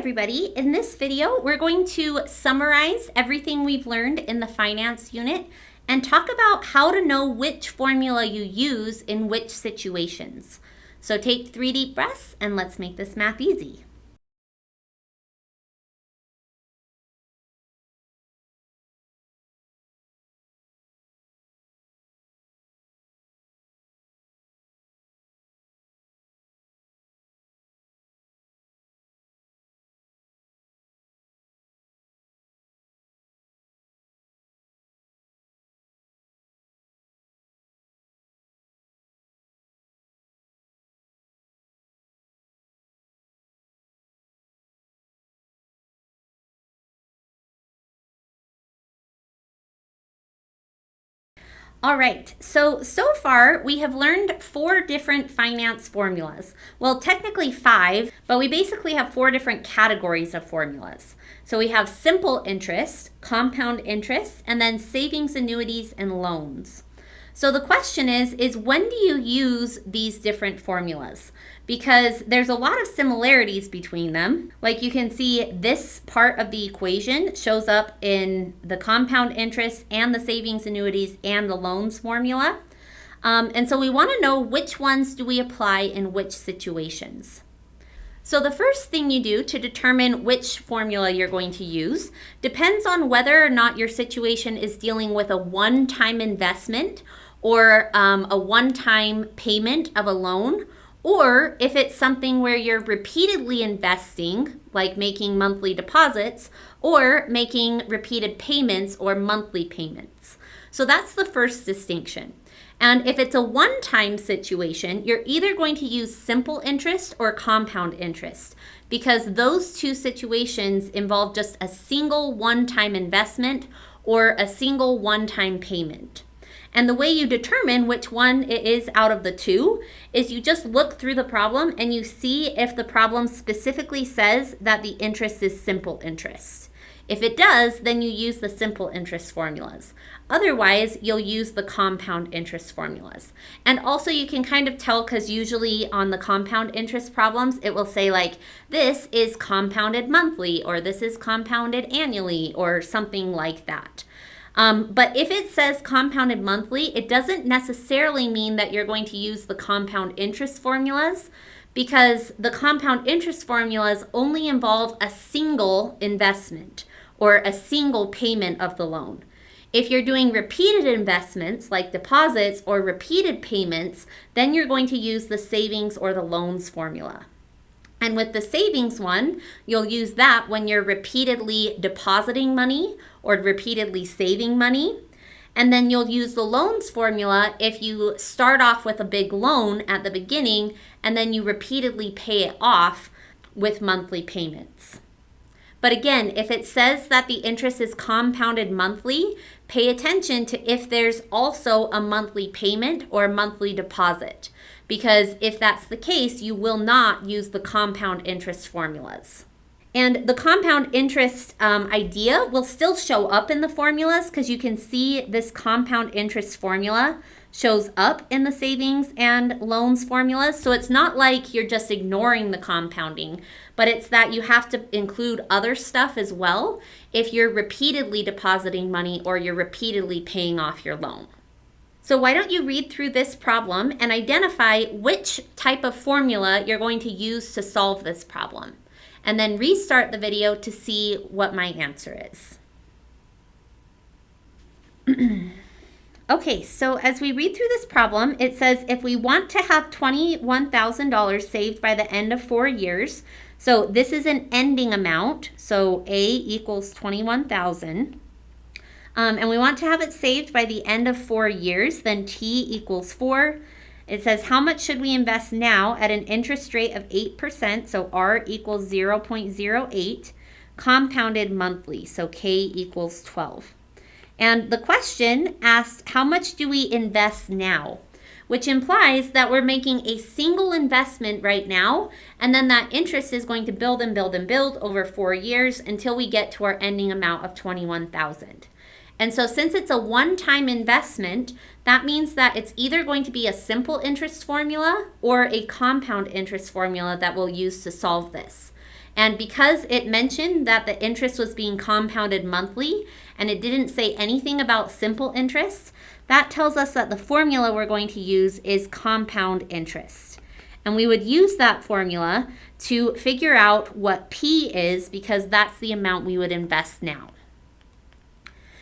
everybody. In this video, we're going to summarize everything we've learned in the finance unit and talk about how to know which formula you use in which situations. So take 3 deep breaths and let's make this math easy. All right, so far we have learned 4 different finance formulas. Well, technically 5, but we basically have 4 different categories of formulas. So we have simple interest, compound interest, and then savings, annuities, and loans. So the question is when do you use these different formulas? Because there's a lot of similarities between them. Like you can see this part of the equation shows up in the compound interest and the savings, annuities, and the loans formula. And so we want to know which ones do we apply in which situations. So the first thing you do to determine which formula you're going to use depends on whether or not your situation is dealing with a one-time investment or a one-time payment of a loan, or if it's something where you're repeatedly investing, like making monthly deposits, or making repeated payments or monthly payments. So that's the first distinction. And if it's a one-time situation, you're either going to use simple interest or compound interest, because those two situations involve just a single one-time investment or a single one-time payment. And the way you determine which one it is out of the two is you just look through the problem and you see if the problem specifically says that the interest is simple interest. If it does, then you use the simple interest formulas. Otherwise, you'll use the compound interest formulas. And also you can kind of tell, because usually on the compound interest problems, it will say like, this is compounded monthly, or this is compounded annually, or something like that. But if it says compounded monthly, it doesn't necessarily mean that you're going to use the compound interest formulas, because the compound interest formulas only involve a single investment or a single payment of the loan. If you're doing repeated investments like deposits or repeated payments, then you're going to use the savings or the loans formula. And with the savings one, you'll use that when you're repeatedly depositing money or repeatedly saving money. And then you'll use the loans formula if you start off with a big loan at the beginning and then you repeatedly pay it off with monthly payments. But again, if it says that the interest is compounded monthly, pay attention to if there's also a monthly payment or a monthly deposit. Because if that's the case, you will not use the compound interest formulas. And the compound interest idea will still show up in the formulas, because you can see this compound interest formula shows up in the savings and loans formulas. So it's not like you're just ignoring the compounding, but it's that you have to include other stuff as well if you're repeatedly depositing money or you're repeatedly paying off your loan. So why don't you read through this problem and identify which type of formula you're going to use to solve this problem, and then restart the video to see what my answer is. Okay, so as we read through this problem, it says if we want to have $21,000 saved by the end of 4 years, so this is an ending amount, so A equals 21,000. And we want to have it saved by the end of 4 years, then T equals 4. It says how much should we invest now at an interest rate of 8%, so R equals 0.08, compounded monthly, so K equals 12. And the question asked how much do we invest now, which implies that we're making a single investment right now, and then that interest is going to build and build and build over 4 years until we get to our ending amount of 21,000. And so since it's a one-time investment, that means that it's either going to be a simple interest formula or a compound interest formula that we'll use to solve this. And because it mentioned that the interest was being compounded monthly and it didn't say anything about simple interest, that tells us that the formula we're going to use is compound interest. And we would use that formula to figure out what P is, because that's the amount we would invest now.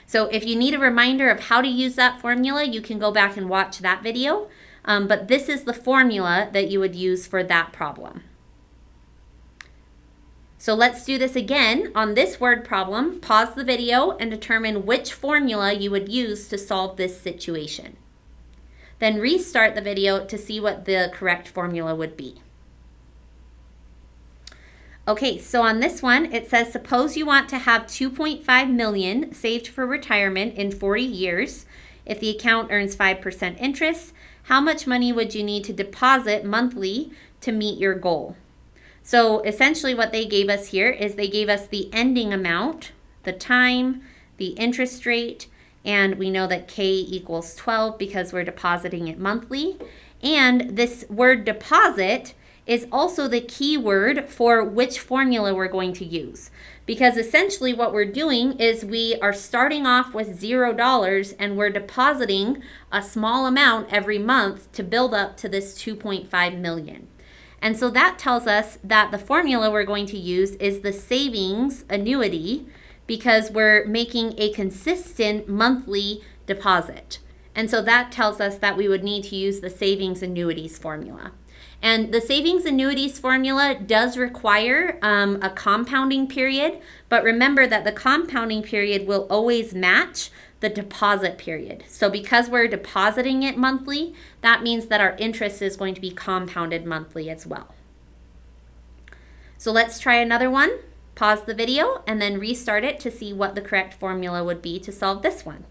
So if you need a reminder of how to use that formula, you can go back and watch that video. But this is the formula that you would use for that problem. So let's do this again on this word problem. Pause the video and determine which formula you would use to solve this situation. Then restart the video to see what the correct formula would be. Okay, so on this one, it says, suppose you want to have $2.5 million saved for retirement in 40 years. If the account earns 5% interest, how much money would you need to deposit monthly to meet your goal? So essentially what they gave us here is they gave us the ending amount, the time, the interest rate, and we know that K equals 12 because we're depositing it monthly. And this word deposit is also the key word for which formula we're going to use. Because essentially what we're doing is we are starting off with $0 and we're depositing a small amount every month to build up to this 2.5 million. And so that tells us that the formula we're going to use is the savings annuity, because we're making a consistent monthly deposit. And so that tells us that we would need to use the savings annuities formula. And the savings annuities formula does require a compounding period, but remember that the compounding period will always match the deposit period. So because we're depositing it monthly, that means that our interest is going to be compounded monthly as well. So let's try another one. Pause the video and then restart it to see what the correct formula would be to solve this one.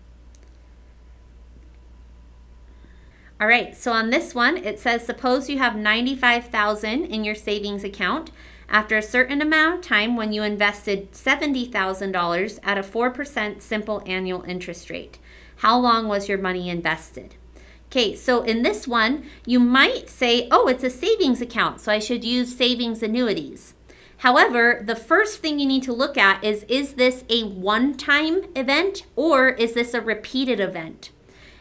All right, so on this one, it says, suppose you have $95,000 in your savings account after a certain amount of time when you invested $70,000 at a 4% simple annual interest rate. How long was your money invested? Okay, so in this one, you might say, oh, it's a savings account, so I should use savings annuities. However, the first thing you need to look at is this a one-time event or is this a repeated event?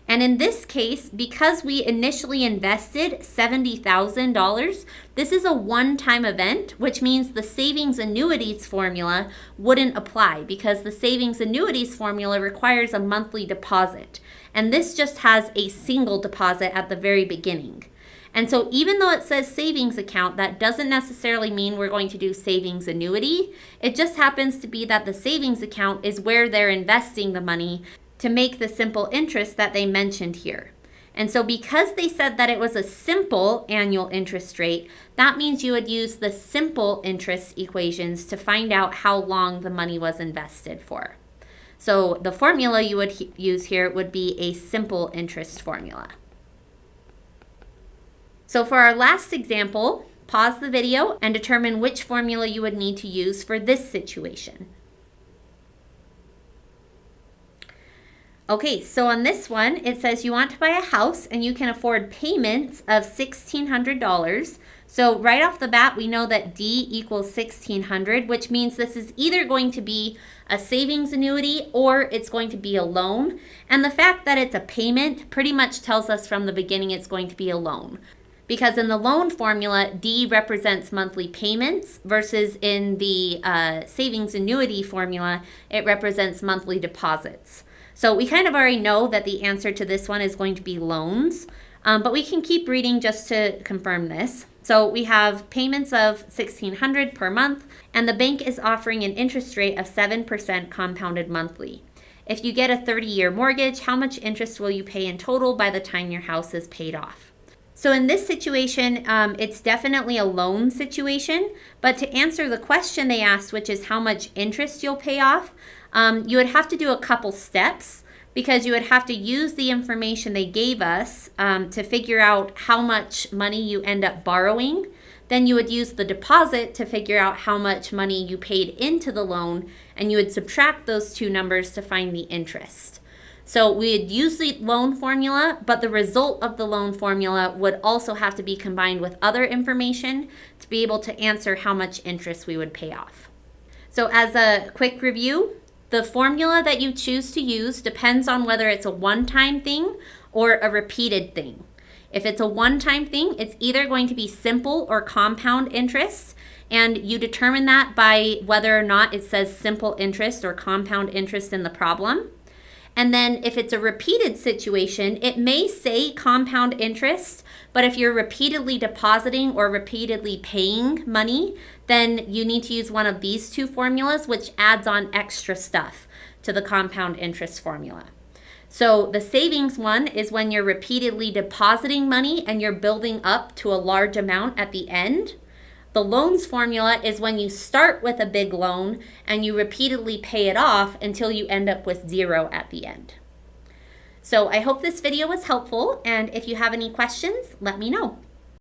And in this case, because we initially invested $70,000, this is a one-time event, which means the savings annuities formula wouldn't apply because the savings annuities formula requires a monthly deposit. And this just has a single deposit at the very beginning. And so even though it says savings account, that doesn't necessarily mean we're going to do savings annuity. It just happens to be that the savings account is where they're investing the money to make the simple interest that they mentioned here. And so because they said that it was a simple annual interest rate, that means you would use the simple interest equations to find out how long the money was invested for. So the formula you would use here would be a simple interest formula. So for our last example, pause the video and determine which formula you would need to use for this situation. Okay, so on this one, it says you want to buy a house and you can afford payments of $1,600. So right off the bat, we know that D equals 1,600, which means this is either going to be a savings annuity or it's going to be a loan. And the fact that it's a payment pretty much tells us from the beginning it's going to be a loan. Because in the loan formula, D represents monthly payments versus in the savings annuity formula, it represents monthly deposits. So we kind of already know that the answer to this one is going to be loans, but we can keep reading just to confirm this. So we have payments of $1,600 per month, and the bank is offering an interest rate of 7% compounded monthly. If you get a 30-year mortgage, how much interest will you pay in total by the time your house is paid off? So in this situation, it's definitely a loan situation, but to answer the question they asked, which is how much interest you'll pay off, you would have to do a couple steps because you would have to use the information they gave us to figure out how much money you end up borrowing. Then you would use the deposit to figure out how much money you paid into the loan, and you would subtract those two numbers to find the interest. So we'd use the loan formula, but the result of the loan formula would also have to be combined with other information to be able to answer how much interest we would pay off. So as a quick review, the formula that you choose to use depends on whether it's a one-time thing or a repeated thing. If it's a one-time thing, it's either going to be simple or compound interest, and you determine that by whether or not it says simple interest or compound interest in the problem. And then if it's a repeated situation, it may say compound interest, but if you're repeatedly depositing or repeatedly paying money, then you need to use one of these two formulas, which adds on extra stuff to the compound interest formula. So the savings one is when you're repeatedly depositing money and you're building up to a large amount at the end. The loans formula is when you start with a big loan and you repeatedly pay it off until you end up with zero at the end. So I hope this video was helpful, and if you have any questions, let me know.